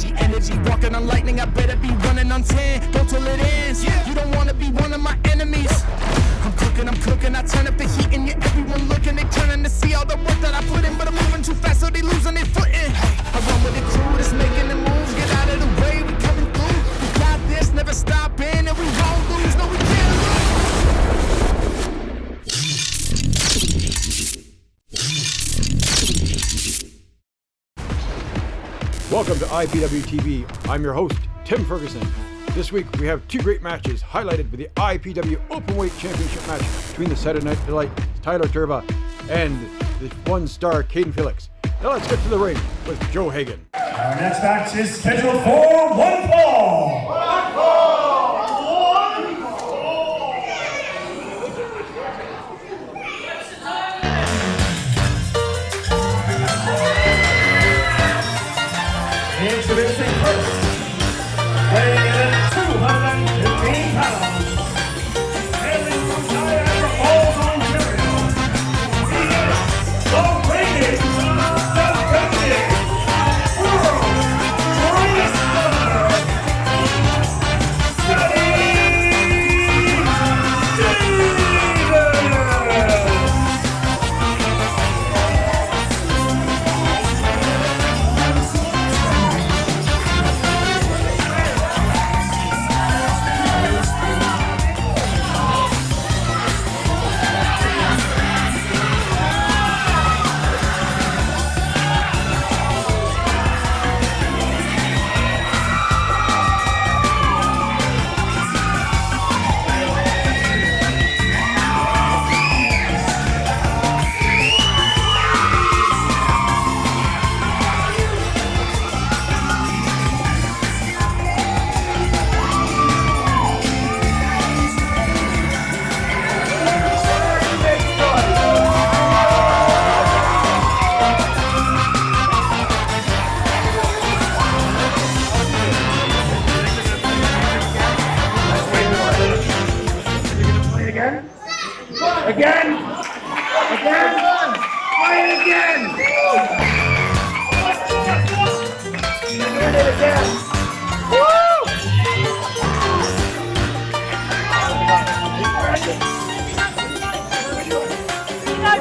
energy, walking on lightning. I better be running on 10, go till it ends. You don't wanna be one of my enemies. I'm cooking, I turn up the heat and everyone looking. They turning to see all the work that I put in, but I'm moving too fast, so they losing their footing. I run with the crew that's making the moves. Get out of the way, we coming through. We got this, never stopping, and we won't lose. No, we can't lose. Welcome to Ipwtv. I'm your host, Tim Ferguson. This week we have two great matches highlighted with the Ipw Openweight Championship match between the Saturday Night Delight Tyler Tirva and the one-star Cayden Felix. Now let's get to the ring with Joe Hagan. Our next match is scheduled for one fall. One fall! One fall! Introducing first, weighing in at 215 pounds, hailing from Niagara Falls, Ontario, he is the reigning, defending world wrestler, Again! Try it again! Doing it again! Woo!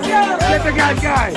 Get the guy!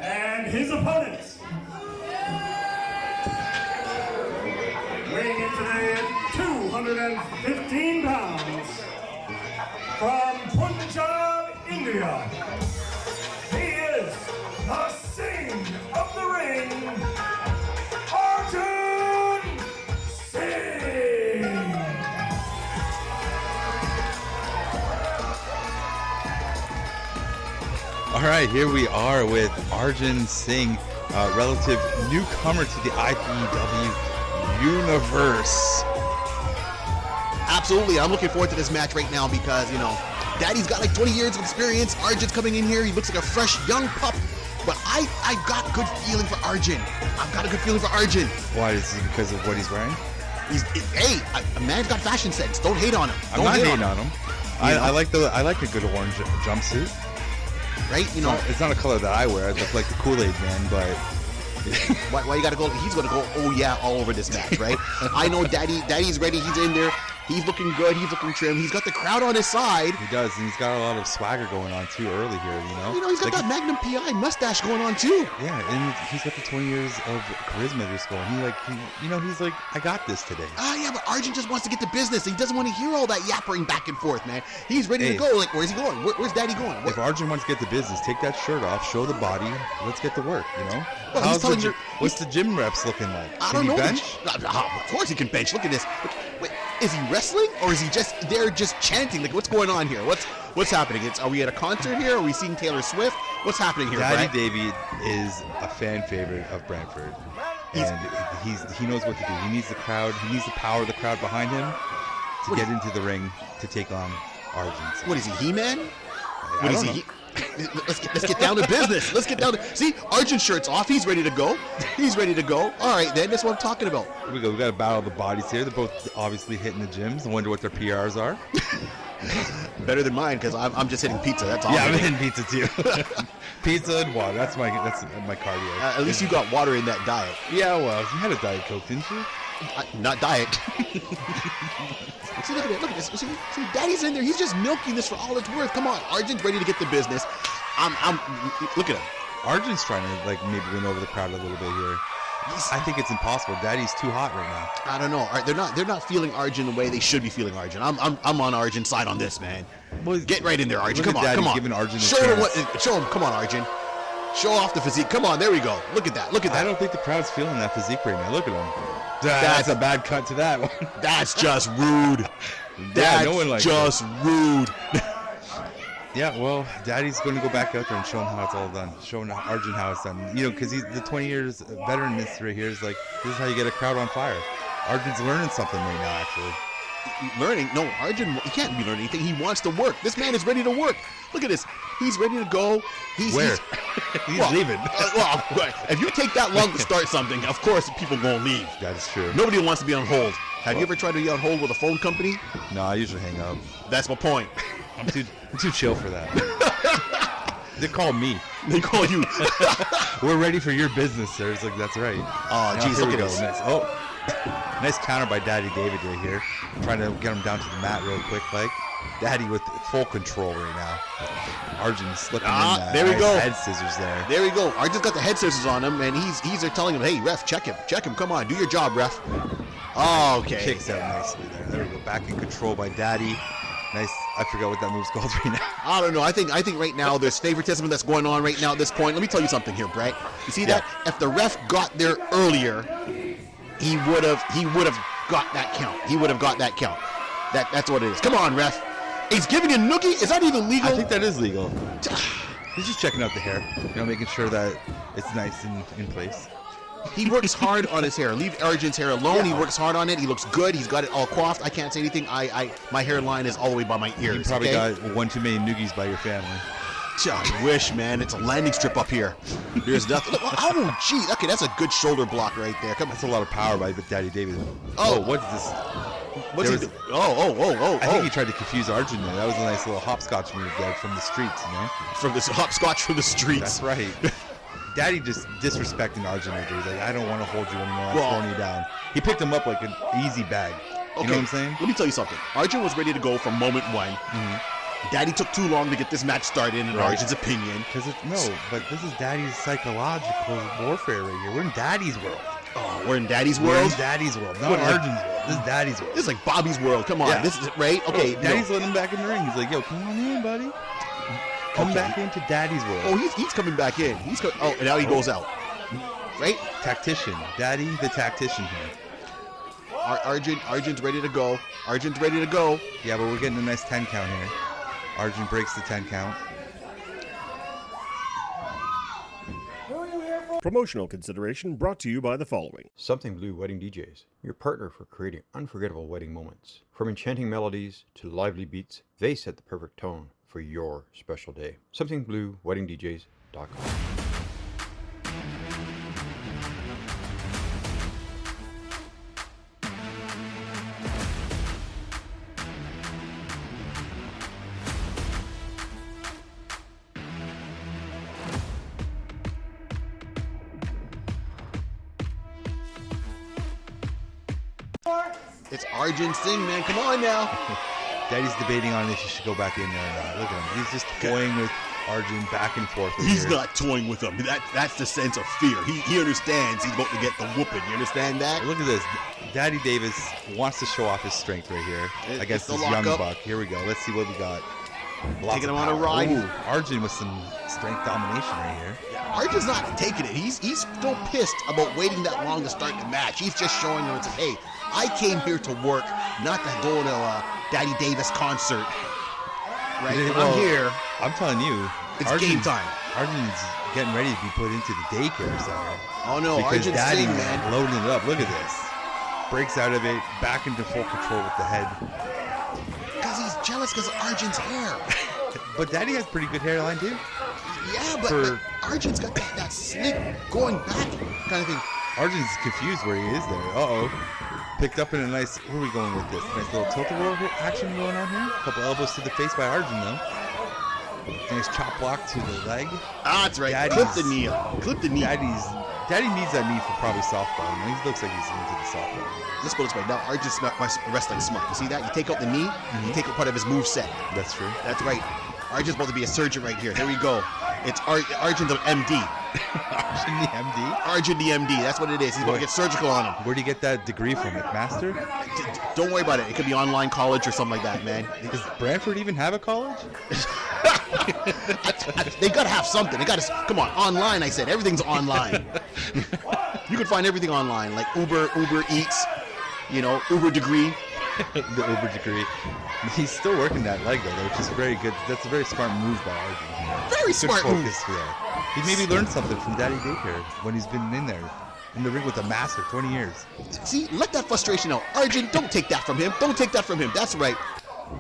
And his opponents, weighing in today at 215 pounds, from Punjab, India, he is the Singh of the ring, Arjun Singh. All right, here we are with Arjun Singh, relative newcomer to the IPW universe. Absolutely, I'm looking forward to this match right now because, you know, Daddy's got like 20 years of experience. Arjun's coming in here, he looks like a fresh young pup. But I I've got a good feeling for Arjun. I've got a good feeling for Arjun. Why? Is it because of what he's wearing? A man's got fashion sense. Don't hate on him. I'm not hating on him. I like a good orange jumpsuit. Right? You know, it's not a color that I wear. I look like the Kool-Aid man, but why you gotta go? He's gonna go, oh yeah, all over this match, right? I know Daddy's ready. He's in there. He's looking good. He's looking trim. He's got the crowd on his side. He does, and he's got a lot of swagger going on too early here. He's got that Magnum PI mustache going on too. Yeah, and he's got the 20 years of charisma just going. He's like, I got this today. Yeah, but Arjun just wants to get to business. He doesn't want to hear all that yappering back and forth, man. He's ready to go. Like, where's he going? Where's Daddy going? If Arjun wants to get to business, take that shirt off, show the body. Let's get to work. Well, what's the gym reps looking like? I don't know. Bench? Of course he can bench. Look at this. Wait, is he wrestling or is he just there just chanting? Like, what's going on here? What's happening? Are we at a concert here? Are we seeing Taylor Swift? What's happening here, Daddy Brett? David is a fan favorite of Brantford. And he knows what to do. He needs the crowd. He needs the power of the crowd behind him to get into the ring to take on Arjun. What is he, He-Man? I don't know. Let's get down to business. Let's get down to... See, Arjun's shirt's off. He's ready to go. All right, then. That's what I'm talking about. We got to battle the bodies here. They're both obviously hitting the gyms. I wonder what their PRs are. Better than mine, because I'm just hitting pizza. That's all. Yeah, I'm hitting pizza too. Pizza and water. That's my cardio. At least you got water in that diet. Yeah, well, you had a Diet Coke, didn't you? Not diet. See, look at this. See, Daddy's in there. He's just milking this for all it's worth. Come on, Arjun's ready to get the business. Look at him. Arjun's trying to maybe win over the crowd a little bit here. I think it's impossible. Daddy's too hot right now. I don't know. They're not feeling Arjun the way they should be feeling Arjun. I'm on Arjun's side on this, man. Well, get right in there, Arjun. Come on. Giving Arjun show him. Come on, Arjun. Show off the physique. Come on, there we go. Look at that. I don't think the crowd's feeling that physique right now. Look at him. That's a bad cut to that one. That's just rude. Rude. Yeah, well, Daddy's going to go back out there and show him how it's all done. Showing Arjun how it's done. Because he's the 20 years veteran in this right here is like, this is how you get a crowd on fire. Arjun's learning something right now, actually. Learning? No, Arjun, he can't be learning anything. He wants to work. This man is ready to work. Look at this. He's ready to go. He's leaving. If you take that long to start something, of course people won't leave. That is true. Nobody wants to be on hold. Have you ever tried to be on hold with a phone company? No, I usually hang up. That's my point. I'm too chill for that. They call me. They call you. We're ready for your business, sir. It's like, that's right. Oh, geez, look at this. Nice counter by Daddy David right here. Trying to get him down to the mat real quick, like. Daddy with full control right now. Arjun slipping in there we go. Head scissors there. There we go. Arjun's got the head scissors on him, and he's there telling him, hey, ref, check him. Come on, do your job, ref. Oh, okay. Kicks out nicely there. There we go. Back in control by Daddy. Nice. I forgot what that move's called right now. I don't know. I think right now there's favoritism that's going on right now at this point. Let me tell you something here, Brett. You see that? If the ref got there earlier, he would have got that count. He would have got that count. That's what it is. Come on, ref. He's giving you a noogie. Is that even legal? I think that is legal. He's just checking out the hair. Making sure that it's nice and in place. He works hard on his hair. Leave Arjun's hair alone. Yeah. He works hard on it. He looks good. He's got it all coiffed. I can't say anything. My hairline is all the way by my ears. You probably got one too many noogies by your family. I wish, man. It's a landing strip up here. There's nothing. Oh, gee. Okay, that's a good shoulder block right there. Come on. That's a lot of power by Daddy David. Oh, what is this? What's he doing? Oh. I think he tried to confuse Arjun there. That was a nice little hopscotch move there from the streets, From this hopscotch from the streets. That's right. Daddy just disrespecting Arjun right there. He's like, I don't want to hold you anymore. I'm throwing you down. He picked him up like an easy bag. You know what I'm saying? Let me tell you something. Arjun was ready to go from moment one. Mm-hmm. Daddy took too long to get this match started, in Arjun's opinion. But this is Daddy's psychological warfare right here. We're in Daddy's world. Oh, we're in Daddy's world? We're in Daddy's world, not Arjun's world. This is Daddy's world. This is like Bobby's world. Come on. Yeah. This is right? Okay. Daddy's letting him back in the ring. He's like, yo, come on in, buddy. Come back into Daddy's world. Oh, he's coming back in. And now he goes out. Right? Tactician. Daddy the tactician here. Arjun's ready to go. Arjun's ready to go. Yeah, but we're getting a nice 10 count here. Arjun breaks the 10 count. Promotional consideration brought to you by the following. Something Blue Wedding DJs, your partner for creating unforgettable wedding moments. From enchanting melodies to lively beats, they set the perfect tone for your special day. SomethingBlueWeddingDJs.com. It's Arjun Singh, man. Come on now. Daddy's debating on if he should go back in there or not. Look at him. He's just toying with Arjun back and forth. He's not toying with him. That's the sense of fear. He understands he's about to get the whooping. You understand that? Look at this. Daddy Davis wants to show off his strength right here against this young buck. Here we go. Let's see what we got. Taking him on a ride. Ooh, Arjun with some strength domination right here. Yeah, Arjun's not taking it. He's still pissed about waiting that long to start the match. He's just showing them, hey, I came here to work, not to go to a Daddy Davis concert. Right? I'm here. I'm telling you, it's game time. Arjun's getting ready to be put into the daycare center. Oh no, because Arjun's Daddy's Singh, man. loading it up. Look at this. Breaks out of it, back into full control with the head. Because he's jealous because of Arjun's hair. But Daddy has pretty good hairline too. Yeah, but Arjun's got that slick going back kind of thing. Arjun's confused where he is there. Uh-oh. Picked up in a nice, where are we going with this? Nice little tilt-a-whirl action going on here. A couple elbows to the face by Arjun though. Nice chop block to the leg. Ah, that's right. Clip the knee up. Clip the knee. Daddy needs that knee for probably softball. He looks like he's into the softball. Let's put it this way. Now Arjun's wrestling smart. You see that? You take out the knee, you take out part of his move set. That's true. That's right. Arjun's about to be a surgeon right here. There we go. It's Arjun the MD. Arjun the MD? Arjun the MD. That's what it is. He's about to get surgical on him. Where do you get that degree from? McMaster? Don't worry about it. It could be online college or something like that, man. Does Brantford even have a college? They gotta have something. They gotta come on online. I said everything's online. You can find everything online, like Uber Eats, Uber degree. The Uber degree. He's still working that leg though, which is very good. That's a very smart move by Arjun. Very smart move. He maybe learned something from Daddy Daycare when he's been in there in the ring with the master 20 years. See, let that frustration out. Arjun, don't take that from him. Don't take that from him. That's right.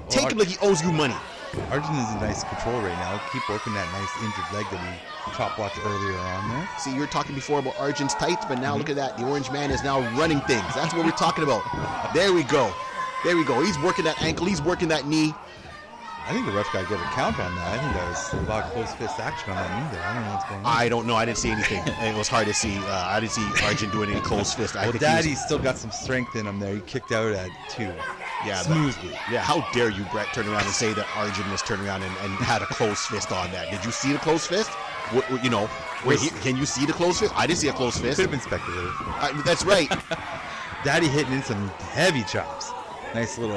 Take him like he owes you money. Arjun is in nice control right now. Keep working that nice injured leg that he chop blocked earlier on there. See, you were talking before about Arjun's tights, but now look at that. The orange man is now running things. That's what we're talking about. There we go. There we go. He's working that ankle. He's working that knee. I think the ref got to get a count on that. I think that was a lot of close fist action on that knee there. I don't know what's going on. I don't know. I didn't see anything. It was hard to see. I didn't see Arjun doing any close fist. Well, Daddy's still got some strength in him there. He kicked out at 2. Yeah, smoothly. How dare you, Brett, turn around and say that Arjun was turning around and had a close fist on that? Did you see the close fist? Can you see the close fist? I didn't see a close fist. Could have been speculative. That's right. Daddy hitting in some heavy chops. Nice little.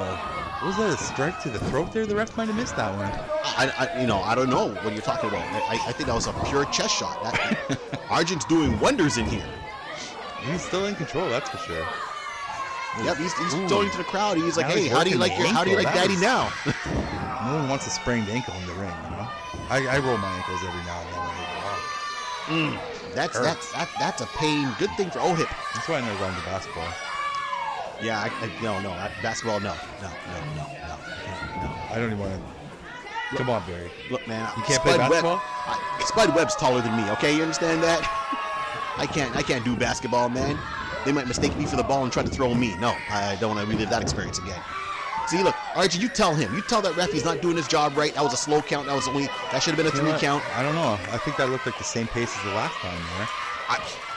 Was that a strike to the throat there? The ref might have missed that one. I don't know what you're talking about. I think that was a pure chest shot. Arjun's doing wonders in here. He's still in control, that's for sure. Yep, he's going to the crowd. He's like, hey, how do you like Daddy now? No one wants a sprained ankle in the ring, I roll my ankles every now and then. That's a pain. Good thing for hip. That's why I never got into basketball. Yeah, basketball, no. I don't even want to. Come on, Barry. Look, man, you can't play basketball. Spud Webb's taller than me. Okay, you understand that? I can't do basketball, man. They might mistake me for the ball and try to throw me. No, I don't want to relive that experience again. See, look, Archie, you tell him. You tell that ref he's not doing his job right. That was a slow count. That should have been a 3 count. I don't know. I think that looked like the same pace as the last time there.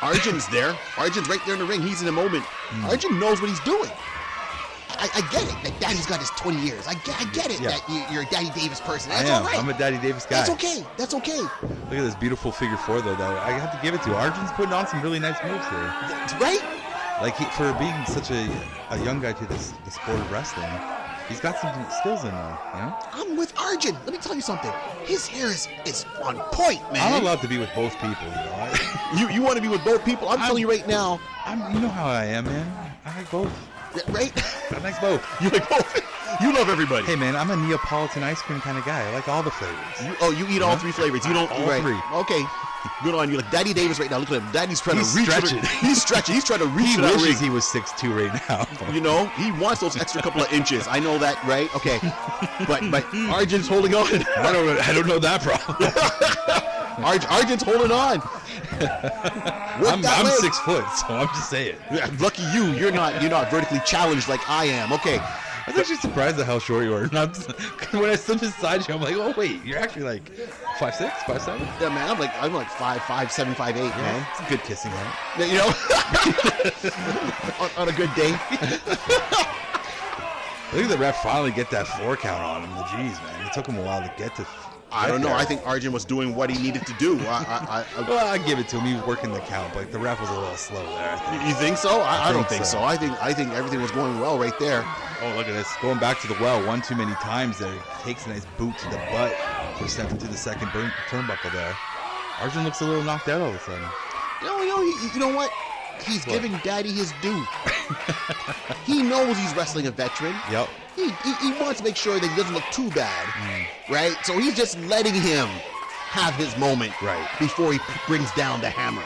Arjun's there. Arjun's right there in the ring. He's in a moment. Arjun knows what he's doing. I get it that Daddy's got his 20 years. I get it that you're a Daddy Davis person. That's all right. I'm a Daddy Davis guy. That's okay. Look at this beautiful figure 4 though. I have to give it to Arjun's putting on some really nice moves here. Right? Like for being such a young guy to the sport of wrestling, he's got some skills in there. I'm with Arjun. Let me tell you something. His hair is on point, man. I'm allowed to be with both people. You want to be with both people? I'm telling you right now. You know how I am, man. I like both. Right? I like both. You like both? You love everybody. Hey, man, I'm a Neapolitan ice cream kind of guy. I like all the flavors. You eat all 3 flavors. You don't all right. 3. Okay. Good on you. Like Daddy Davis right now. Look at him. Daddy's trying to reach. Stretching. He's stretching. He's trying to reach. He wishes he was 6'2" right now. He wants those extra couple of inches. I know that, right? Okay. But Arjun's holding on. I don't know that problem. Arjun's holding on. I'm 6 foot, so I'm just saying. Lucky you. You're not vertically challenged like I am. Okay. I was actually surprised at how short you were. When I stood beside you, I'm like, oh wait, you're actually like 5'6", 5'7". Yeah, man, I'm like 5'7", 5'8", man. It's a good kissing height. You know, on a good day. Look at the ref finally get that 4 count on him. Jeez, man, it took him a while to get to. I don't know. I think Arjun was doing what he needed to do. Well, I give it to him. He was working the count, but the ref was a little slow there. I think. You think so? I don't think so. I think everything was going well right there. Oh, look at this. Going back to the well one too many times there. He takes a nice boot to the butt. We're stepping to the second turnbuckle there. Arjun looks a little knocked out all of a sudden. You know what? He's giving Daddy his due. He knows he's wrestling a veteran. Yep. He wants to make sure that he doesn't look too bad, right? So he's just letting him have his moment before he brings down the hammer.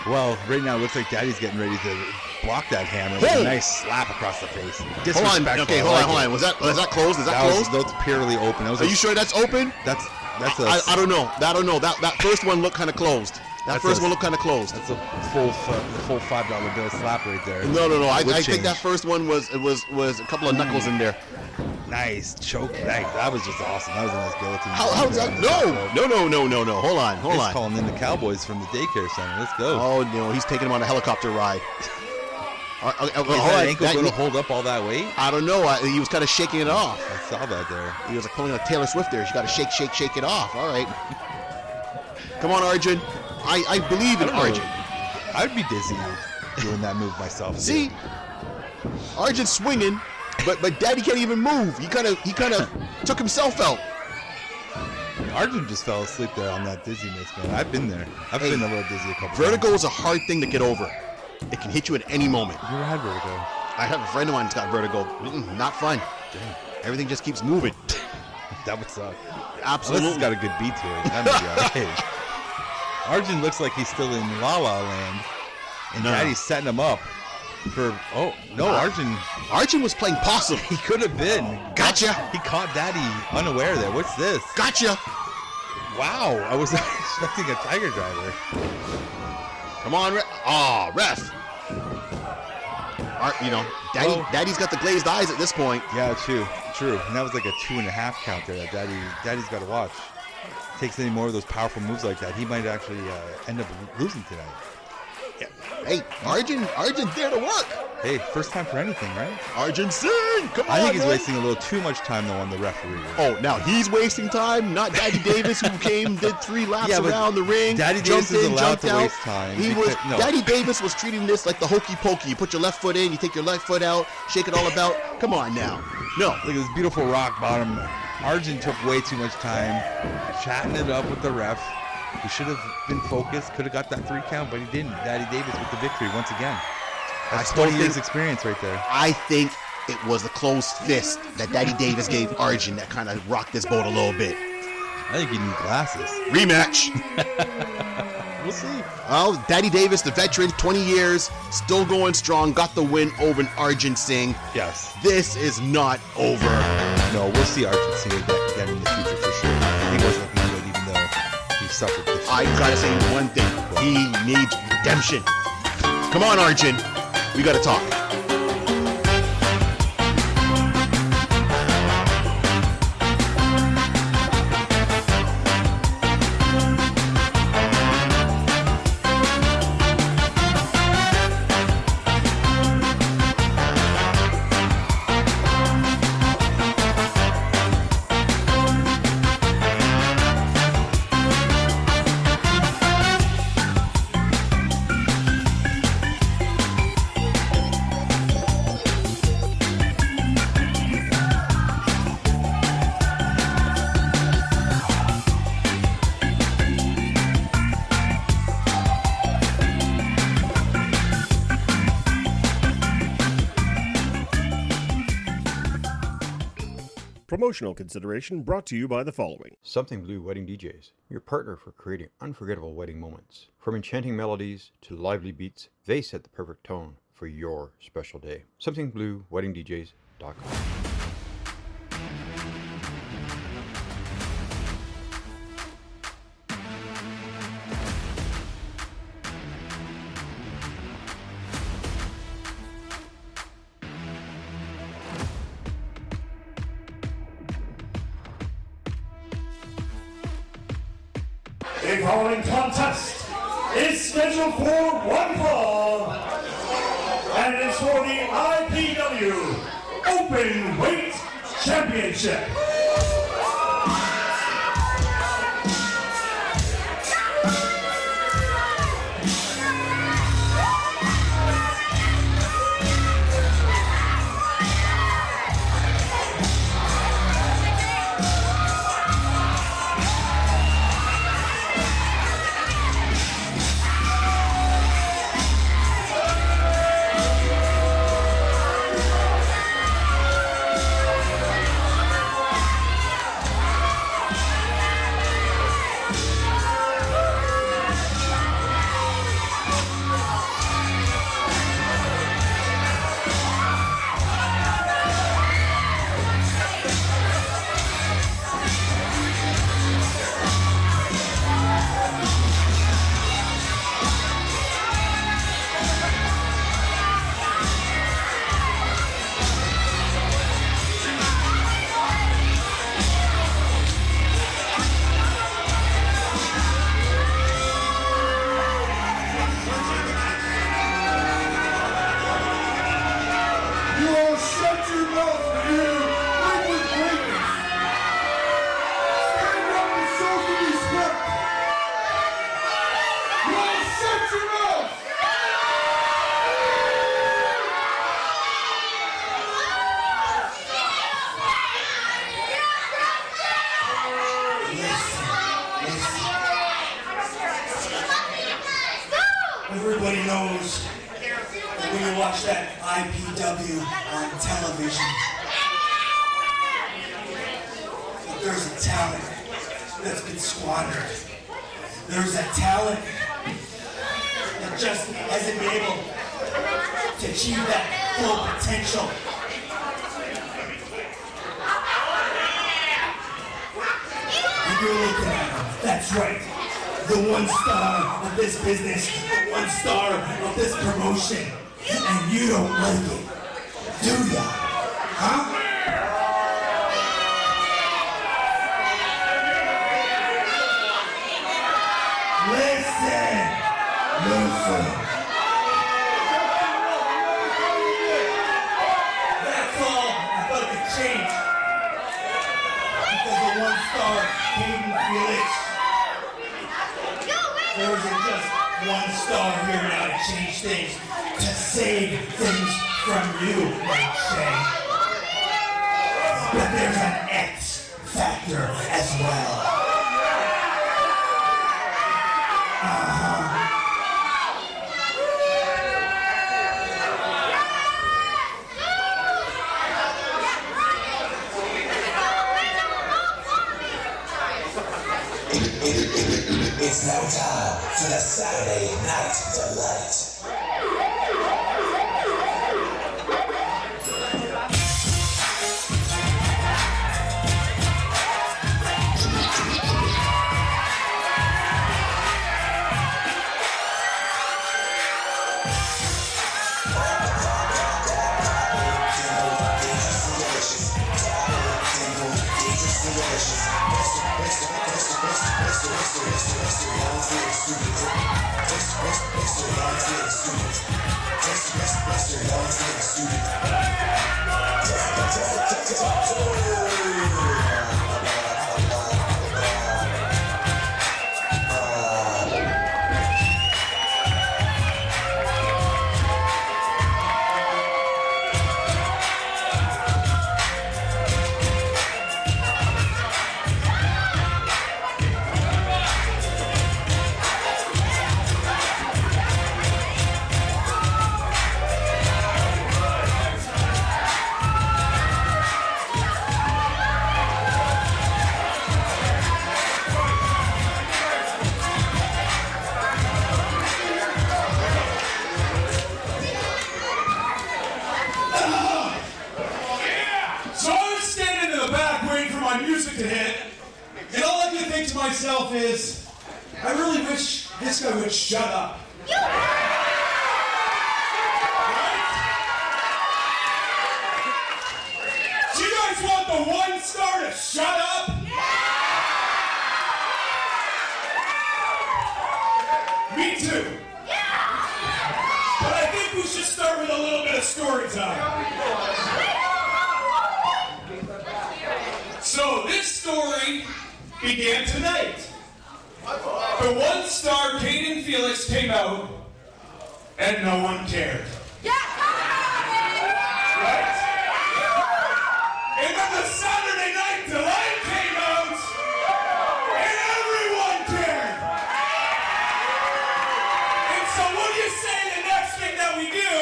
Well, right now it looks like Daddy's getting ready to block that hammer with a nice slap across the face. Hold on. Okay, hold on. Was that closed? Is that closed? That's purely open. Are you sure that's open? That's I don't know. That first one looked kind of closed. That's a full $5 bill slap right there. No. I think that first one was a couple of knuckles in there. Nice choke. That was just awesome. That was a nice guillotine. How's that? No. Hold on. He's calling in the Cowboys from the daycare center. Let's go. Oh no, he's taking him on a helicopter ride. Is that ankle going to hold up all that weight? I don't know. He was kind of shaking it off. I saw that there. He was like pulling a Taylor Swift there. You got to shake it off. All right. Come on, Arjun. I believe in Arjun. I'd be dizzy doing that move myself. See, Arjun's swinging, but Daddy can't even move. He kind of took himself out. Arjun just fell asleep there on that dizziness, man. I've been there. I've been a little dizzy a couple Vertigo times. is a hard thing to get over. It can hit you at any moment. You ever had vertigo? I have a friend of mine that's got vertigo. Not fun. Damn. Everything just keeps moving. That would suck. Absolutely. Unless it's got a good beat to it. That may be all right. Arjun looks like he's still in La La Land, and Daddy's setting him up for. Oh no, Arjun was playing possum. He could have been. Gotcha. He caught Daddy unaware there. What's this? Gotcha. Wow, I was expecting a tiger driver. Come on, ref. Daddy's got the glazed eyes at this point. Yeah, true. And that was like a 2.5 count there. That Daddy's got to watch. Takes any more of those powerful moves like that, he might actually end up losing tonight. Yeah. Hey, Arjun's there to work. Hey, first time for anything, right? Arjun Singh, come on, I think he's man. wasting a little too much time though on the referee. Oh, now he's wasting time, not Daddy Davis, who did 3 laps around the ring. Daddy Davis is allowed to waste time. Daddy Davis was treating this like the hokey pokey. You put your left foot in, you take your left foot out, shake it all about. Come on now. No. Look at this beautiful rock bottom. Arjun took way too much time chatting it up with the ref. He should have been focused, could have got that 3 count, but he didn't. Daddy Davis with the victory once again. That's 20 years experience right there. I think it was the closed fist that Daddy Davis gave Arjun that kind of rocked this boat a little bit. I think he needs glasses. Rematch. We'll see. Well, Daddy Davis, the veteran, 20 years, still going strong, got the win over Arjun Singh. Yes. This is not over. No, we'll see Arjun Singh again in the future for sure. He wasn't looking good even though he suffered the I gotta say one thing. He needs redemption. Come on, Arjun. We gotta talk. Promotional consideration brought to you by the following. Something Blue Wedding DJs, your partner for creating unforgettable wedding moments. From enchanting melodies to lively beats, they set the perfect tone for your special day. SomethingBlueWeddingDJs.com. The following contest is scheduled for one fall, and it is for the IPW Openweight Championship. Everybody knows that when you watch that IPW on television, that there's a talent that's been squandered. There's a talent that just hasn't been able to achieve that full potential. And you're looking at him. That's right. The one star of this business, the one star of this promotion, and you don't like it, do ya? Huh? Listen! That's all I thought it could change. Because the one star, Cayden, Felix, there isn't just one star here now to change things, to save things from you, like Shay. But there's an X factor as well. It's now time for the Saturday Night Delight. Myself is, I really wish this guy would shut up. Right? Do you guys want the one star to shut up? Me too. But I think we should start with a little bit of story time. So this story began tonight. The one star Cayden Felix came out and no one cared. Right? And then the Saturday Night Delight came out and everyone cared. And so what do you say the next thing that we do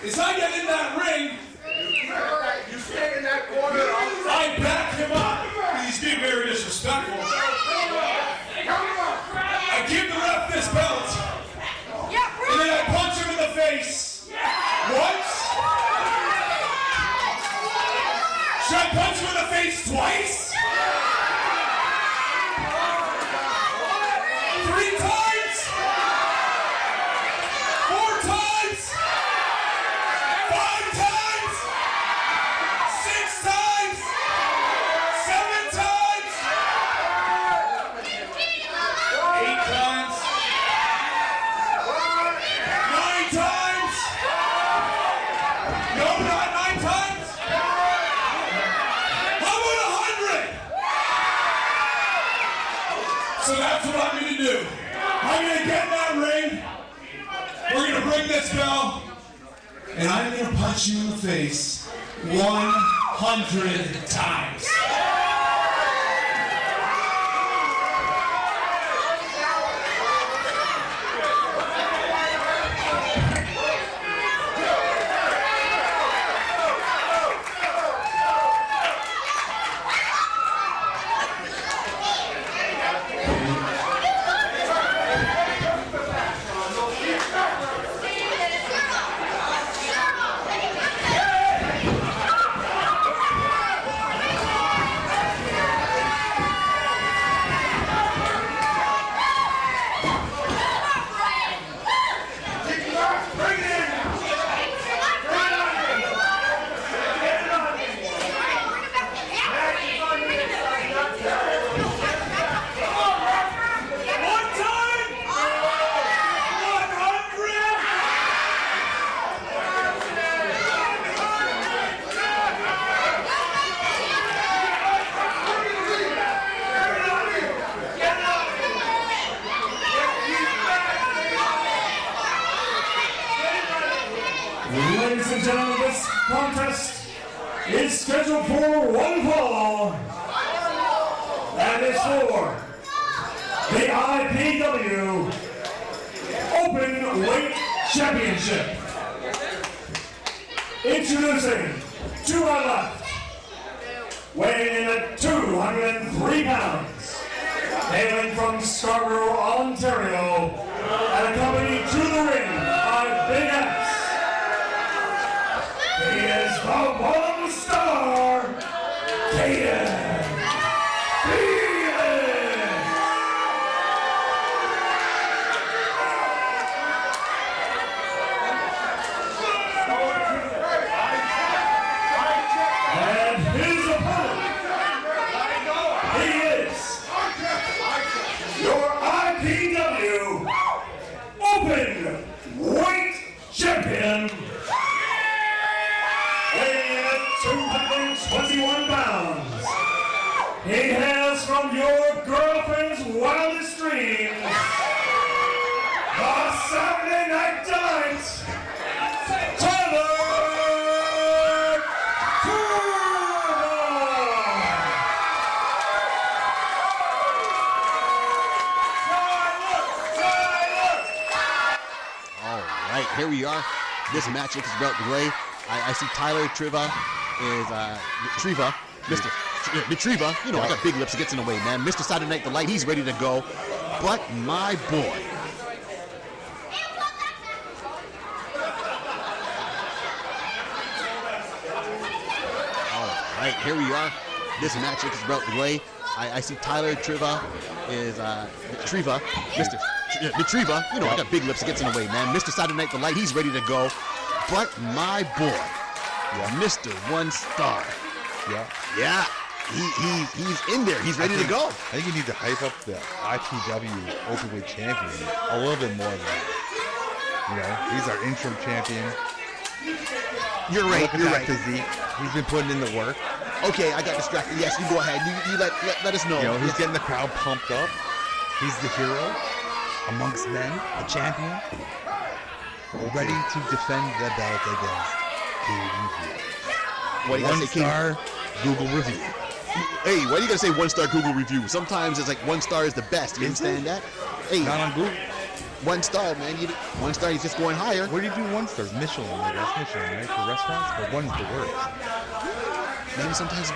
is I get in that ring. You stay in that corner. I back him up. He's being very disrespectful. I give the ref this belt. And then I punch him in the face. Once. Should I punch him in the face twice? 3 times? 4 times? 5 times? 6 times? 7 times? 8 times? 9 times? No, not 9 times? How about 100? So that's what I'm going to do. I'm going to get in that ring. We're going to ring this bell. And I'm going to punch you in the face 100 times. Ladies and gentlemen, this contest is scheduled for one fall. That is for the IPW Openweight Championship. Introducing to my left, weighing in at 203 pounds, hailing from Scarborough, Ontario, and accompanied to the ring by Big X. He is the one star, Cayden Felix. And his opponent, he is your IPW Openweight Champion. Weighing in at 221 pounds. He has from your girlfriend's wildest dreams the Saturday Night Delight, Tirva. All right, here we are. This matchup is about the way. I see Tyler Tirva is Tirva, Mr. Tirva. You know, I got big lips. It gets in the way, man. Mr. Saturday Night Delight, he's ready to go. But my boy. All right, here we are. This matchup is about the way. I see Tyler Tirva is Tirva, Mr. Tirva. You know, I got big lips. It gets in the way, man. Mr. Saturday Night Delight, he's ready to go. But my boy, Mr. One Star. Yeah. he's in there. He's ready to go. I think you need to hype up the IPW Openweight champion a little bit more than that. You know, he's our interim champion. You're right. Look at that physique. He's been putting in the work. Okay, I got distracted. Yes, you go ahead. You let us know. You know, he's getting the crowd pumped up. He's the hero amongst men, the champion, ready to defend the belt against Cayden. What do you gotta say, One-star Google review. Hey, why do you gotta say 1-star Google review? Sometimes it's like 1 star is the best. You understand that? Hey, Not on Google. 1 star, man. 1 star, he's just going higher. Where do you do 1 stars? Michelin, I guess. Michelin, right? For restaurants? But 1's the worst. Maybe sometimes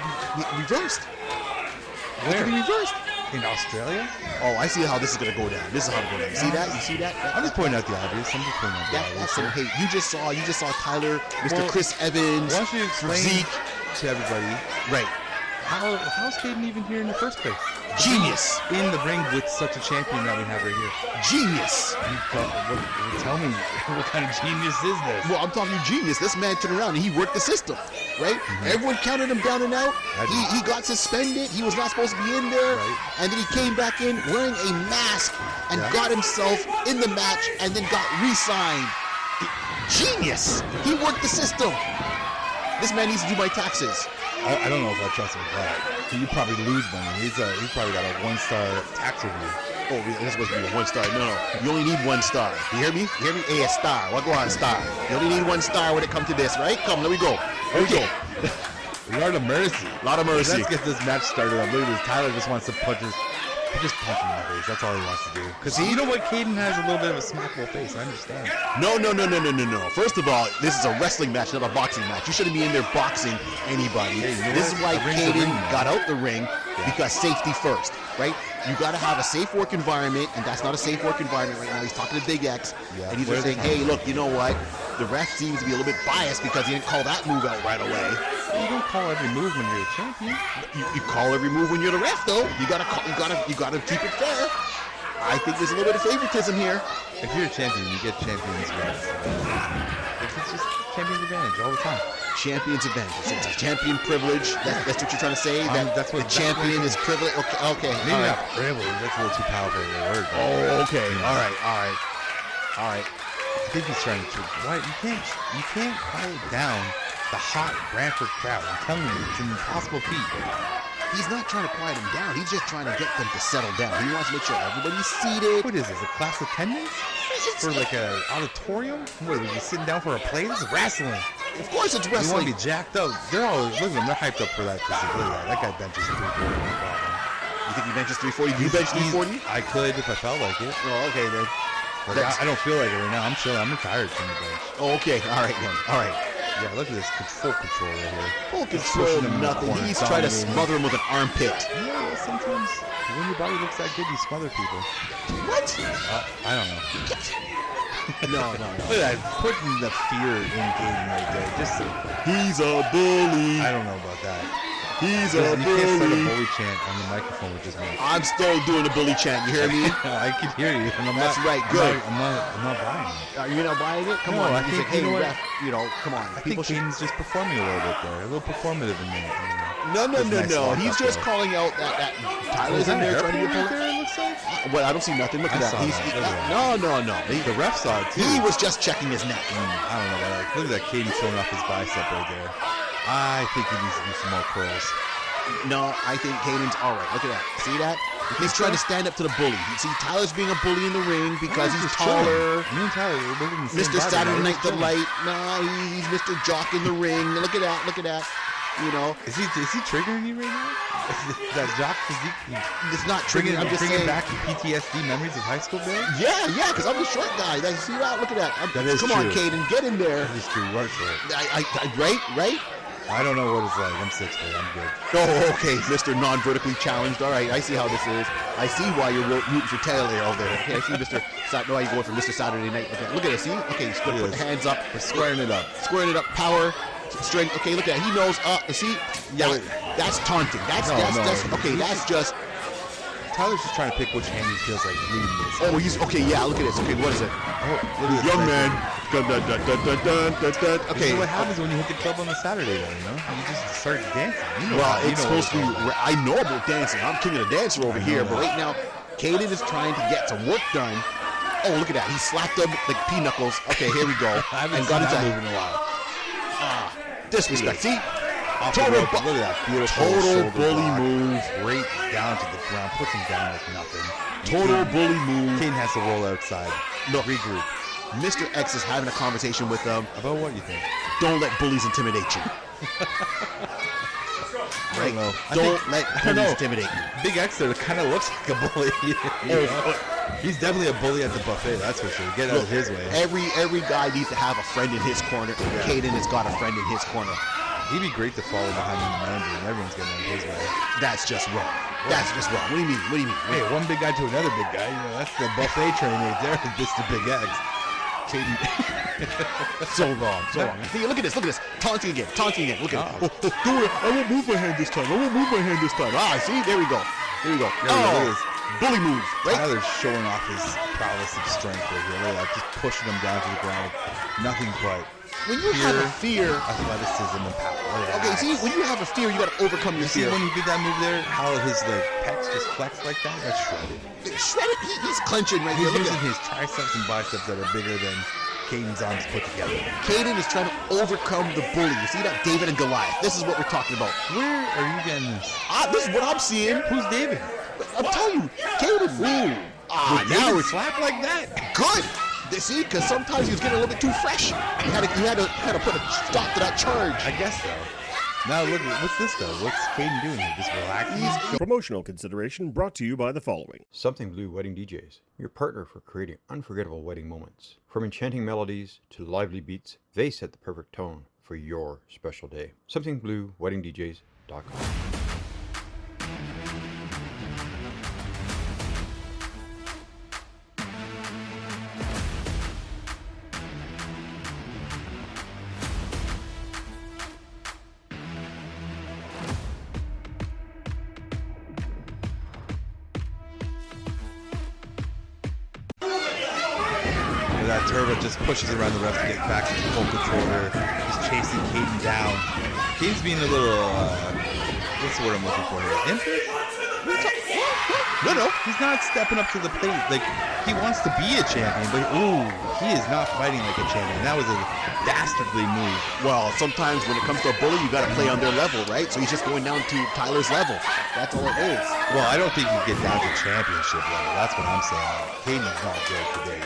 reversed. It Where? could be reversed. In Australia? Oh, I see how this is gonna go down. This is how it's going down. You see that? You see that? I'm just pointing out the obvious. That's so. Hey, you just saw Tyler, Mr. Well, Chris Evans, Why don't you explain Zeke. to everybody Right. how's Cayden even here in the first place? Genius. In the ring with such a champion that we have right here. Genius. Tell me, what kind of genius is this? Well, I'm talking genius. This man turned around and he worked the system, right? Everyone counted him down and out. He got suspended. He was not supposed to be in there. Right. And then he came back in wearing a mask and got himself in the match and then got re-signed. Genius. He worked the system. This man needs to do my taxes. I don't know if I trust him with that. You probably lose money. He's probably got a 1-star tax review. Oh, this is supposed to be a 1 star. No. You only need 1 star. You hear me? You hear me? Hey, a star. What go on, star? You only need 1 star when it comes to this, right? Come, let me go. Okay. Lot of mercy. Lot of mercy. Let's get this match started up. Look at this. Tyler just wants to punch him in the face. That's all he wants to do. Because you know what? Cayden has a little bit of a smackable face. I understand. No. First of all, this is a wrestling match, not a boxing match. You shouldn't be in there boxing anybody. Hey, you know this what? is why The ring's the Cayden ring, man. got out the ring, because safety first, right? You got to have a safe work environment, and that's not a safe work environment right now. He's talking to Big X, and he's just saying, hey, look, you know what? The ref seems to be a little bit biased because he didn't call that move out right away. You don't call every move when you're a champion. You call every move when you're the ref, though. You gotta keep it fair. I think there's a little bit of favoritism here. If you're a champion, you get champion's rights. It's just champion's advantage all the time. Champion's advantage. It's a champion privilege. That's what you're trying to say. That's what the champion is privileged. Okay. Maybe all right. not privilege. That's a little too powerful of a word. Oh, okay. All right. I think he's trying to. Why you can't quiet down the hot Brantford crowd. I'm telling you, it's an impossible feat. He's not trying to quiet him down. He's just trying to get them to settle down. He wants to make sure everybody's seated. What is this? A class attendance for like a auditorium? What are you sitting down for a play? This is wrestling. Of course, it's You want wrestling. to be jacked up? They're always look at them. They're hyped up for that. Look at that guy benches 340. No problem. You think he benches 340? Do you bench 340? I could if I felt like it. Oh, okay then. But I don't feel like it right now. I'm chilling. I'm retired from the bench. Oh, okay. All right then. All right. Yeah, look at this full control right here. Full control, pushing him in the nothing. corner, He's trying to dominating. smother him with an armpit. Yeah, well, sometimes when your body looks that good, you smother people. What? I don't know. No. Look at that, putting the fear in Cayden right there. Just, He's a bully. I don't know about that. He's You a can't start a bully. bully chant on the microphone with just me. I'm still doing the bully chant. You hear me? I can hear you. And I'm That's not, right, good. I'm not buying it. You're not buying it? Come No, on. I He's think, like, hey, you know what? ref, come on. I think Cayden's just performing a little bit there. A little performative in there. No. This next lockup He's just there. calling out that Tyler's in there trying to get pulled. It looks like. Well, I don't see nothing. Look at I that. saw that. Look at No. The ref saw it too. He was just checking his neck. I don't know about that. Look at that Cayden showing off his bicep right there. I think he needs to do some more curls. No, I think Cayden's all right. Look at that. See that? He's trying to stand up to the bully. You see, Tyler's being a bully in the ring because he's taller. Me and Tyler, we're in the same Mr. body, Saturday right? Night Delight. Nah, he's Mr. Jock in the ring. Look at that. You know, Is he triggering you right now? That jock physique? it's not triggering. I'm just bringing saying. back PTSD memories of high school days? Yeah, because I'm the short guy. You see that? Look at that. That is Come on, true. Cayden, get in there. That is true. You are short. Right? I don't know what it's like. I'm 6 foot. I'm good. Oh, okay, Mr. Non-vertically challenged. All right, I see how this is. I see why you're rooting for Taylor over there. Okay, I see Mr. No, you're going for Mr. Saturday Night. Okay, look at it. See? Okay, he's going to put the hands up. We're squaring it up. Power, strength. Okay, look at it. He knows. See? Yeah, that's taunting. That's No. okay. That's just. Tyler's just trying to pick which hand he feels like leading this. Oh, he's okay. Yeah, look at this. Okay, what is it? Oh, look at this Young right man. there. Dun, dun, dun, dun, dun, dun, dun, dun. Okay. This is what happens when you hit the club on the Saturday, though, you know? You just start dancing. You know Well, how- you it's know supposed to be. I know about dancing. I'm king of the dancer over here. But right now, Cayden is trying to get some work done. Oh, look at that. He slapped him like P-knuckles. Okay, here we go. I haven't And seen got that into move in a while. disrespect. See? Off the Total rope. Look at that beautiful total shoulder bully block. move. Right down to the ground. Puts him down like nothing. Total bully move. Cayden has to roll outside. Look. Regroup. Mr. X is having a conversation with them. About what you think? Don't let bullies intimidate you. Right? know. Don't let bullies intimidate you. Big X there kind of looks like a bully. You know? He's definitely a bully at the buffet, that's for sure. Get out of his way. Every guy needs to have a friend in his corner. Cayden has got a friend in his corner. He'd be great to follow behind him in the manager, and everyone's getting out of his way. That's just wrong. That's just wrong. What do you mean? What do you mean? Hey, one big guy to another big guy. You know, that's the buffet train right there. Mr. Big X. Cayden. So wrong. So wrong. See, look at this. Look at this. Taunting again. Taunting again. Look at it. Oh, do it. I won't move my hand this time. I won't move my hand this time. Ah, see? There we go. There we go. There it is. Bully move. Right? Tyler's showing off his prowess of strength right here. Look at that. Just pushing him down to the ground. Nothing but When you have a fear. athleticism and power. Look at Okay, that. see, when you have a fear, you got to overcome your See fear. when he did that move there, how his pecs just flexed like that? That's shredded. Shredded. He's clenching right He's here. Look using at his triceps and biceps that are bigger than Cayden's arms put together. Cayden is trying to overcome the bully. You see that? David and Goliath. This is what we're talking about. Where are you getting this? This is what I'm seeing. Who's David? I'm telling you, Cayden. Ooh. Would Now David it's slap like that? good. See, because sometimes he was getting a little bit too fresh. He had to put a stop to that charge. I guess so. Now look, what's this though? What's Cayden doing here? Just relaxing? Promotional consideration brought to you by the following. Something Blue Wedding DJs, your partner for creating unforgettable wedding moments. From enchanting melodies to lively beats, they set the perfect tone for your special day. SomethingBlueWeddingDJs.com. That Tirva just pushes around the ref to get back to full control here. He's chasing Cayden down. Cayden's being a little, what's the word I'm looking for here? Impish? No. He's not stepping up to the plate. Like, he wants to be a champion, but he is not fighting like a champion. That was a dastardly move. Well, sometimes when it comes to a bully, you got to play on their level, right? So he's just going down to Tyler's level. That's all it is. Well, I don't think you get down to championship level. That's what I'm saying. Cayden's not good today.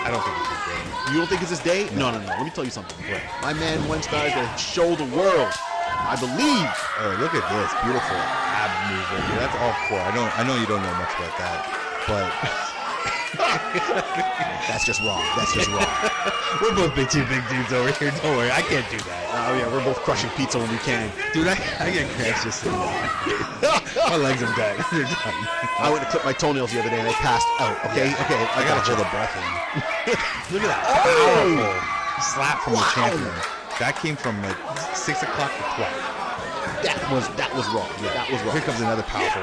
I don't think it's his day. You don't think it's his day? No. Let me tell you something. My man One Star is going to show the world. I believe. Oh, look at this beautiful ab move right here. That's all four. I know you don't know much about that, but That's just wrong. That's just wrong. we're both two big dudes over here. Don't worry, I can't do that. Oh, yeah, we're both crushing pizza when we can. Dude, I get cramps just sitting there. My legs are done. They're done. I went to clip my toenails the other day and I passed out. Okay? Yeah. Okay. I gotta hold a breath in. Look at that powerful slap from the champion. That came from like 6 o'clock to 12. That was wrong. Yeah, that was wrong. Here comes another powerful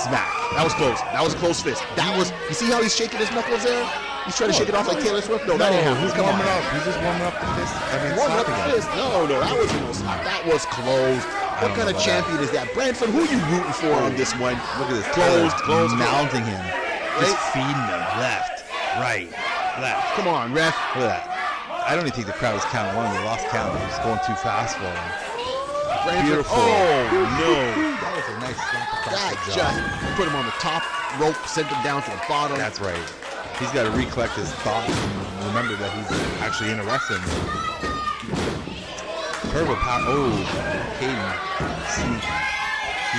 smack. That was close. That was a close fist. You see how he's shaking his knuckles there? He's trying to shake it off like Taylor Swift? No, that ain't happening. He's warming up. He's just warming up the fist. Warming up the fist? No, that wasn't no slap. That was closed. What kind of champion is that? Brantford, who are you rooting for on this one? Look at this. Closed. Mounting him. Right? Just feeding him. Left, right, left. Come on, ref. Look at that. I don't even think the crowd was counting one. They lost count. It was going too fast for them. Brantford. Beautiful. Oh, no. That was a nice slap across That the jaw. just put him on the top rope, sent him down to the bottom. That's right. He's got to recollect his thoughts and remember that he's actually in a wrestling ring. Tirva power. Oh, Cayden.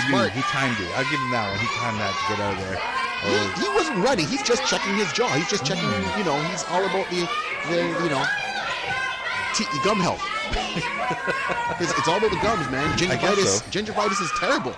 Smart. He timed it. I'll give him that one. He timed that to get out of there. Oh, He wasn't ready. He's just checking his jaw. He's just checking, he's all about the gum health. It's all about the gums, man. guess so. Gingivitis is terrible.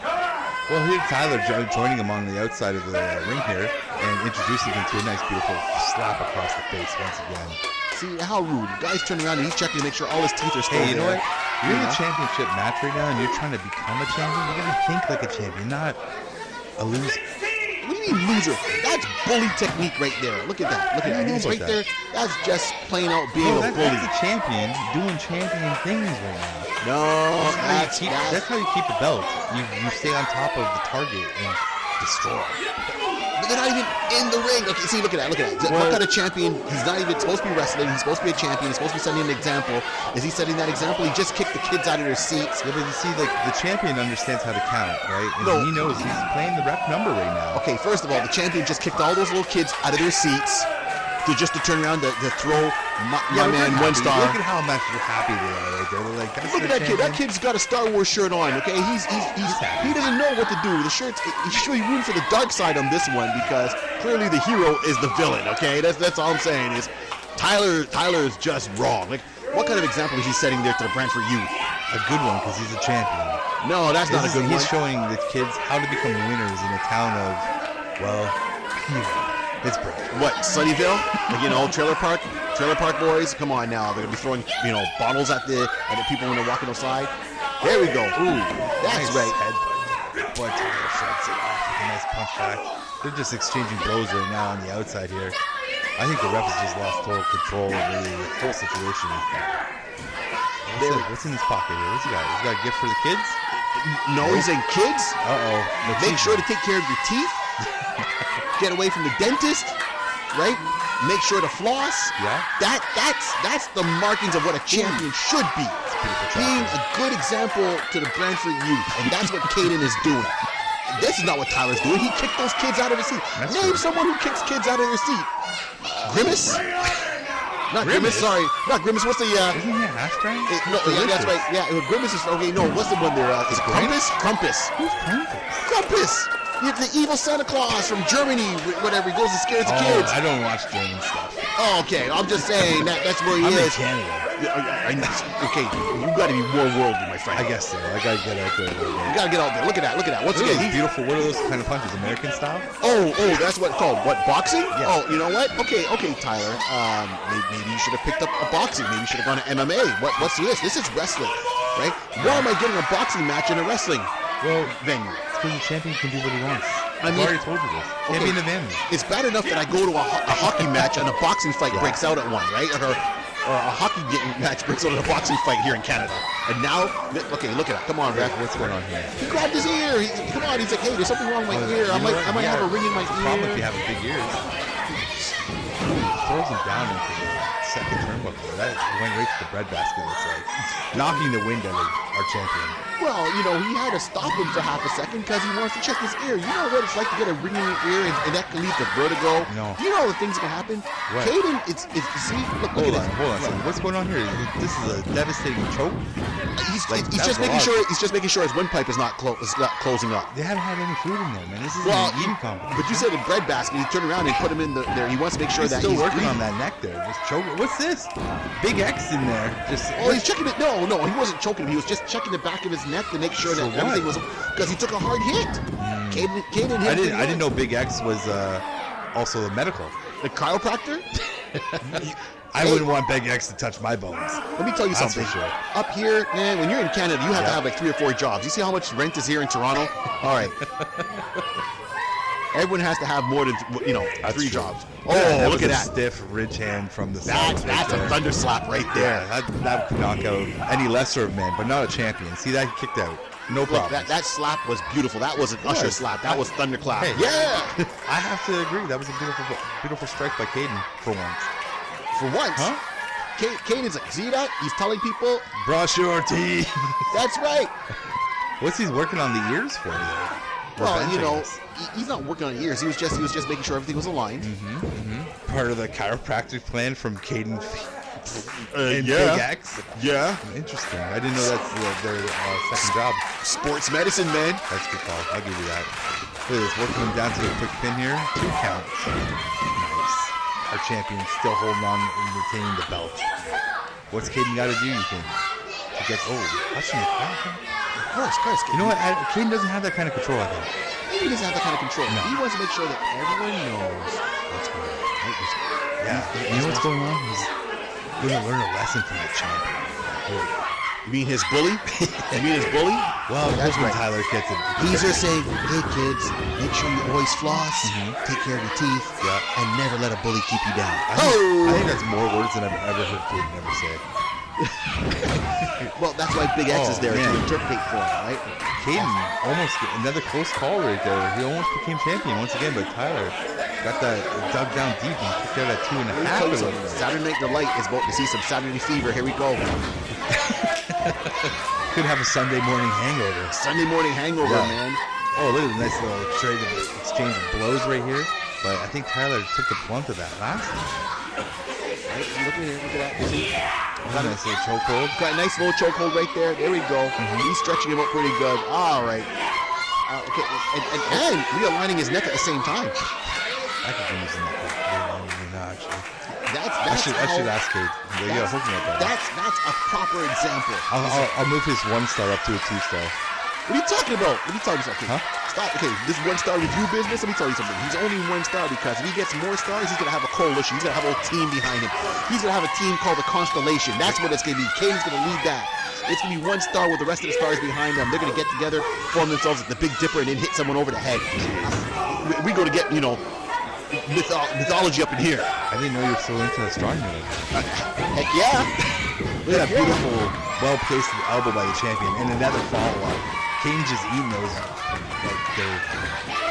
Well, here's Tyler joining him on the outside of the ring here and introducing him to a nice, beautiful slap across the face once again. See, how rude. The guy's turning around and he's checking to make sure all his teeth are still Hey, you know there. what? You're in a championship match right now and you're trying to become a champion. You gotta think like a champion, not a loser. What do you mean loser? That's bully technique right there. Look at that. Look at that. He's right there. That's just plain out being a bully. That's a champion doing champion things right now. No, that's how you keep the belt. You stay on top of the target and destroy. But they're not even in the ring. Okay, see, look at that. Look at that. What kind of champion? He's not even supposed to be wrestling. He's supposed to be a champion. He's supposed to be setting an example. Is he setting that example? He just kicked the kids out of their seats. Yeah, but you see, like, the champion understands how to count, right? And he knows he's playing the rep number right now. Okay, first of all, the champion just kicked all those little kids out of their seats to turn around to throw my man one star. Look at how much happy they are right there. They're like, that's look at that kid. That kid's got a Star Wars shirt on. Okay, he doesn't know what to do. The shirt's you should be rooting for the dark side on this one because clearly the hero is the villain. Okay, that's all I'm saying is Tyler is just wrong. Like, what kind of example is he setting there to the Brantford youth? A good one because he's a champion. No, that's not a good one. He's showing the kids how to become winners in a town of, well, it's Brantford. What, Sunnyvale? Like, trailer park boys? Come on now. They're going to be throwing, bottles at the people when they're walking outside. There we go. Ooh, that's nice right. Headbutt. Boy, Tyler shuts it off with a nice punch back. They're just exchanging blows right now on the outside here. I think the ref has just lost total control of the whole situation. What's in his pocket here? What's he got? He's got a gift for the kids? No, he's saying kids. Uh-oh. Make sure to take care of your teeth. Get away from the dentist, right? Make sure to floss. Yeah. That's the markings of what a champion should be. Being a good example to the Brantford youth, and that's what Cayden is doing. This is not what Tyler's doing. He kicked those kids out of their seat. Name someone who kicks kids out of their seat. Grimace? Not Grimace, sorry. Not Grimace. What's the... Isn't he a hash brown? Yeah, that's right. Yeah, Grimace is... Okay, no, what's the one there? Is Krampus? Krampus. Who's Krampus? Krampus! The evil Santa Claus from Germany, whatever. He goes and scares the kids. I don't watch German stuff. Oh, okay. I'm just saying that's where he I'm is. in Canada. Okay, you got to be more worldly, my friend. I guess so. I got to get out there a little bit. You got to get out there. Look at that. Once again, again, he's beautiful. What are those kind of punches? American style? Oh, that's what it's called. What, boxing? Yeah. Oh, you know what? Okay, Tyler. Maybe you should have picked up a boxing. Maybe you should have gone to MMA. What's this? This is wrestling, right? Why am I getting a boxing match in a wrestling venue? It's because the champion can do what he wants. I've mean, already told you this. Champion advantage. It's bad enough that I go to a hockey match and a boxing fight breaks out at one, right? Or a hockey match breaks out at a boxing fight here in Canada. And now, okay, look at that. Come on, ref. What's going on here? He grabbed his ear. Come on. He's like, hey, there's something wrong with my ear. I might have a ring in my ear. Problem if you have big ears. Throws him down into the second turnbuckle. That went right to the breadbasket, it's like. Knocking the wind out of our champion. Well, he had to stop him for half a second because he wants to check his ear. You know what it's like to get a ring in your ear and that can lead to vertigo? No. You know the things that can happen? What? Cayden, see, look at this. Hold on. What's going on here? This is a devastating choke. He's just making sure his windpipe is not closing up. They haven't had any food in there, man. This is an eating competition. But you said the bread basket. He turned around and put him in there. He wants to make sure that still he's working breathing. on that neck there. Just choking. What's this? Big X in there. He's checking it. No, he wasn't choking him. He was just checking the back of his neck to make sure that everything was, because he took a hard hit. Cayden hit. I didn't know Big X was also a medical. The chiropractor. I wouldn't want Big X to touch my bones. Let me tell you something. For sure. Up here, man, when you're in Canada, you have to have like 3 or 4 jobs. You see how much rent is here in Toronto? All right. Everyone has to have more than 3 jobs. Oh, look at that stiff ridge hand from the side. That's a thunder slap right there. Yeah, that could knock out any lesser of man, but not a champion. See that he kicked out. No problem. Look, that slap was beautiful. That was an Usher slap. That was thunderclap. Hey, yeah. I have to agree. That was a beautiful strike by Cayden for once. For once? Huh? Cayden's like, see that? He's telling people, brush your teeth. That's right. What's he working on the ears for there? Well, he's not working on ears. He was just making sure everything was aligned. Part of the chiropractic plan from Cayden and yeah. Big X. Yeah. Interesting. I didn't know that's their second job. Sports medicine, man. That's a good call. I'll give you that. Look at this. Working him down to a quick pin here. 2 counts. Nice. Our champion still holding on and retaining the belt. What's Cayden got to do, you think? To get touching the crowd? Of course. You know what? Cayden doesn't have that kind of control, I think. He doesn't have that kind of control. No. He wants to make sure that everyone knows what's going on. Yeah. You know what's going on? He's going to learn a lesson from the champion. You mean his bully? Well, That's hoping right. Tyler gets it. He's just saying, hey kids, make sure you always floss, take care of your teeth, and never let a bully keep you down. I think that's more words than I've ever heard Cayden ever say. Well, that's why Big X is there to interpret for him, right? Cayden almost another close call right there. He almost became champion once again, but Tyler got that dug down deep and kicked out at 2.5. Saturday Night Delight is about to see some Saturday Fever. Here we go. Could have a Sunday morning hangover. Sunday morning hangover, man. Oh, look at the nice little trade of exchange of blows right here. But I think Tyler took the blunt of that last time. Right, look at that. Got a nice little chokehold. Got a nice little chokehold right there. There we go. He's stretching him out pretty good. All right. Okay, and realigning his neck at the same time. I could be using that. Actually. I should ask Cayden. Yeah, hook me up on that. That's a proper example. I'll move his 1-star up to a 2-star. What are you talking about? Okay, Huh? stop. Okay, this 1-star review business, let me tell you something. He's only 1-star because if he gets more stars, he's going to have a coalition. He's going to have a whole team behind him. He's going to have a team called the Constellation. That's what it's going to be. Cayden's going to lead that. It's going to be 1-star with the rest of the stars behind them. They're going to get together, form themselves like the Big Dipper, and then hit someone over the head. We go to get, mythology up in here. I didn't know you were so into astronomy. Heck yeah. Look at that beautiful, well-placed elbow by the champion. And another follow-up. Cayden just eating those, like, they're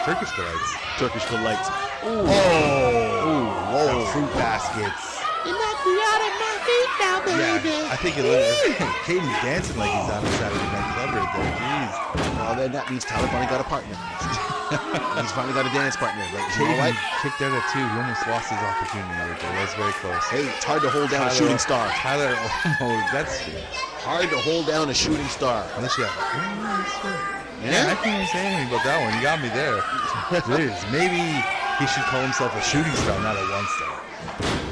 Turkish delights. Turkish delights. Ooh. Oh, the fruit baskets. You knocked me out of my feet now, baby. Yeah, I think Cayden's dancing like he's on a Saturday Night Club right there. Jeez. Well, then that means Tyler finally got a partner. He's finally got a dance partner. Like, you know Cayden what? kicked out at 2. He almost lost his opportunity right there. That was very close. Hey, it's hard to hold down a shooting star. Tyler, that's hard to hold down a shooting star. Unless you have. Yeah? I can't even say anything about that one. You got me there. Jeez, maybe he should call himself a shooting star, not a 1-star.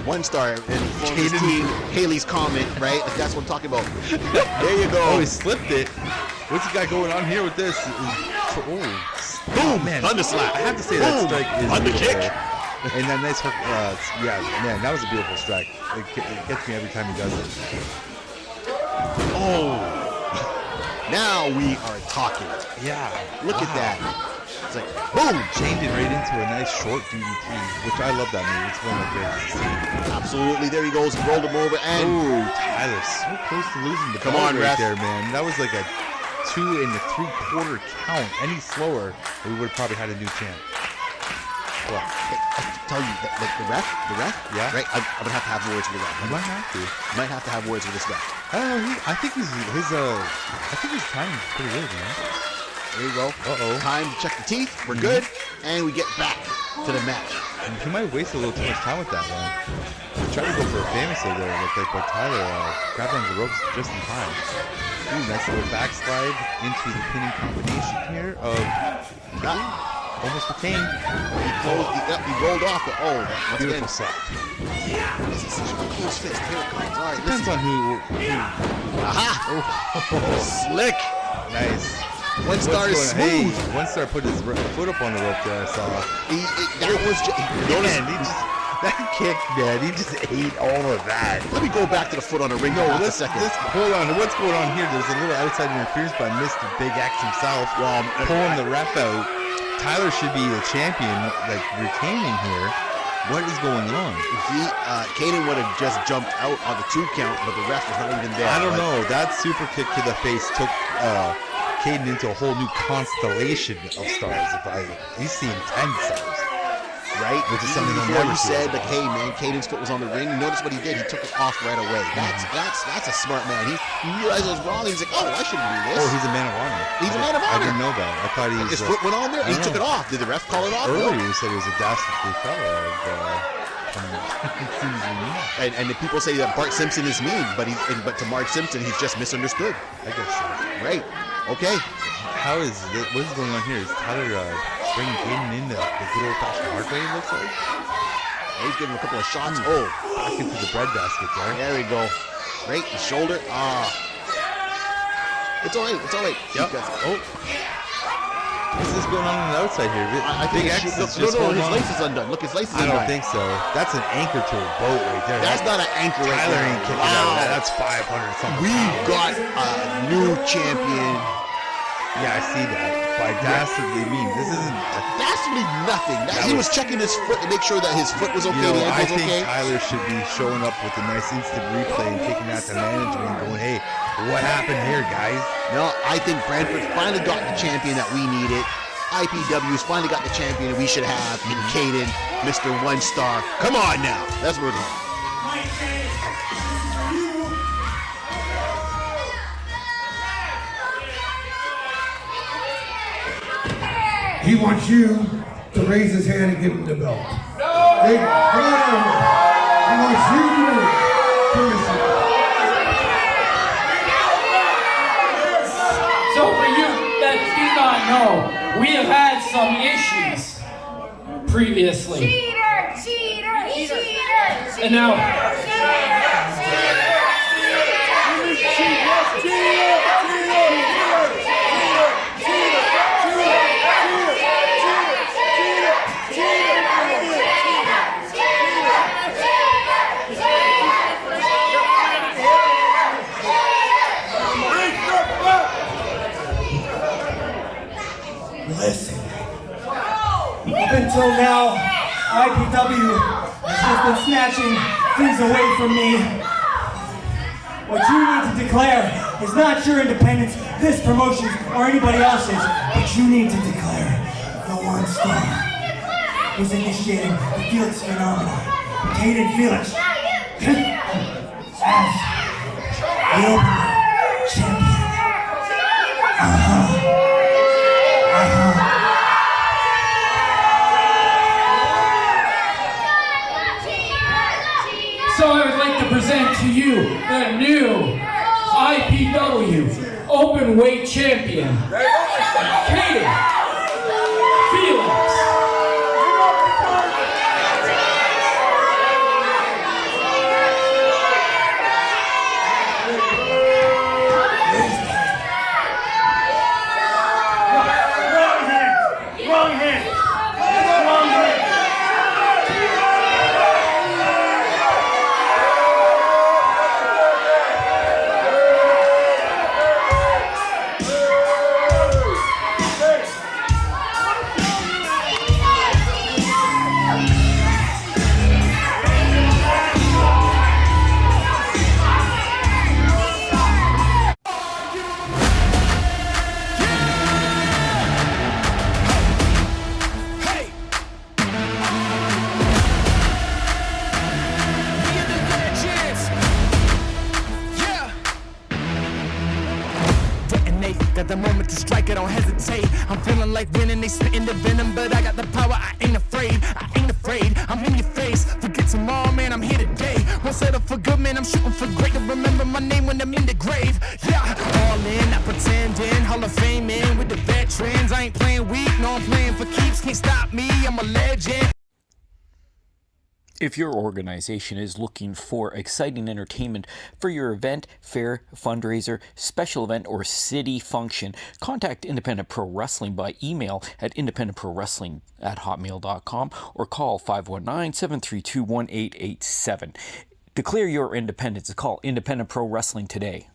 1-star and form his team. Haley's comment, right? Like, that's what I'm talking about. There you go. Oh, he slipped it. What's he got going on here with this? Boom! Man, Underslap. I have to say that strike is Underkick. beautiful. And that nice hook. Yeah, man, that was a beautiful strike. It gets me every time he does it. Oh. Now we are talking. Yeah. Look at that. It's like, boom! Chained it right into a nice short DDT, which I love that move. It's one of my favorites. Absolutely. There he goes. He rolled him over and... Oh, Tyler, so close to losing the Come ball on, right ref. there, man. That was like a 2 3/4 count. Any slower, we would have probably had a new champ. Well, I tell you, like the ref, yeah, right? I'm gonna have words with the ref. You might have to. Might have to have words with this ref. I don't know. I think his time is pretty good, man. There you go. Uh-oh. Time to check the teeth. We're good, and we get back to the match. He might waste a little too much time with that one. He tried to go for a famous there, it looked like, but Tyler grabbed on the ropes just in time. Ooh, nice little backslide into the pinning combination here of almost a cane. He rolled off, but once Beautiful again, set. this is such a close fist. Here it comes. All right, Depends listen. on who. Aha! Slick. Nice. 1-star is smooth. Hey, 1-star put his foot up on the rope there, I saw. That was just... That kick, man, he just ate all of that. Let me go back to the foot on the ring. No, a second. Hold on. What's going on here? There's a little outside interference by Mr. Big X himself. Pulling the ref out. Tyler should be the champion, like retaining here. What is going on? Cayden would have just jumped out on the 2 count, but the ref was not even there. I don't know. That super kick to the face took Cayden into a whole new constellation of stars. He's seeing 10 stars. Right? Which is something before I've never you said, seen. like, hey man, Cayden's foot was on the ring. Notice what he did. He took it off right away. That's a smart man. He realized it was wrong. He's like, oh, I shouldn't do this. Oh, he's a man of honor. He's a man of I honor. didn't know that. I thought he was. His foot went on there. He took it off. Did the ref call it off? Earlier, No. you said he was a dastardly fellow. And the people say that Bart Simpson is mean, but to Marge Simpson, he's just misunderstood. I guess so. Right. Okay. What is going on here? Is Tyler bringing Cayden in the good old-fashioned hard way, it looks like? He's giving him a couple of shots. Back into the breadbasket there. There we go. Right, the shoulder. It's all right. Yep. What's this going on the outside here? I think Big X is no, just holding his on. lace is undone. Look, his lace is I undone. don't think so. That's an anchor to a boat right there. That's not an anchor right Tyler there. ain't kicking out of that. That's 500 something. We've got a new champion. Yeah, I see that. By dastardly means, this isn't. Dastardly nothing. He was checking his foot to make sure that his foot was okay. You know, the I ankle was think okay. Tyler should be showing up with a nice instant replay and taking that to management and going, hey, what happened here, guys? No, I think Brantford finally got the champion that we needed. IPW's finally got the champion that we should have in Cayden, Mr. One Star. Come on now. That's what we're doing. He wants you to raise his hand and give him the belt. No! Hey, come on over. He wants you to do it. Permission. So for you that do not know, we have had some issues previously. Cheater! Cheater! Cheater! And now, Listen. Up until now, IPW has just been snatching things away from me. What you need to declare is not your independence, this promotion, or anybody else's, but you need to declare the One Star who's initiating the Felix phenomenon. Cayden Felix as the Openweight champion. so I would like to present to you the new IPW Openweight champion, Cayden Felix. Wrong hand. Hey! We are the legends! Yeah! Detonate, got the moment to strike, I don't hesitate. I'm feeling like winning, they spitting the venom, but I got the power, I ain't afraid. I ain't afraid, I'm in your face. Forget tomorrow, man, I'm here today. Won't settle for good, man, I'm shooting for great. To remember my name when I'm in the grave. Yeah, all in, not pretending. Hall of Fame in with the veterans. I ain't playing weak, no, I'm playing for keeps. Can't stop me, I'm a legend. If your organization is looking for exciting entertainment for your event, fair, fundraiser, special event, or city function, contact Independent Pro Wrestling by email at independentprowrestling@hotmail.com or call 519-732-1887. Declare your independence. Call Independent Pro Wrestling today.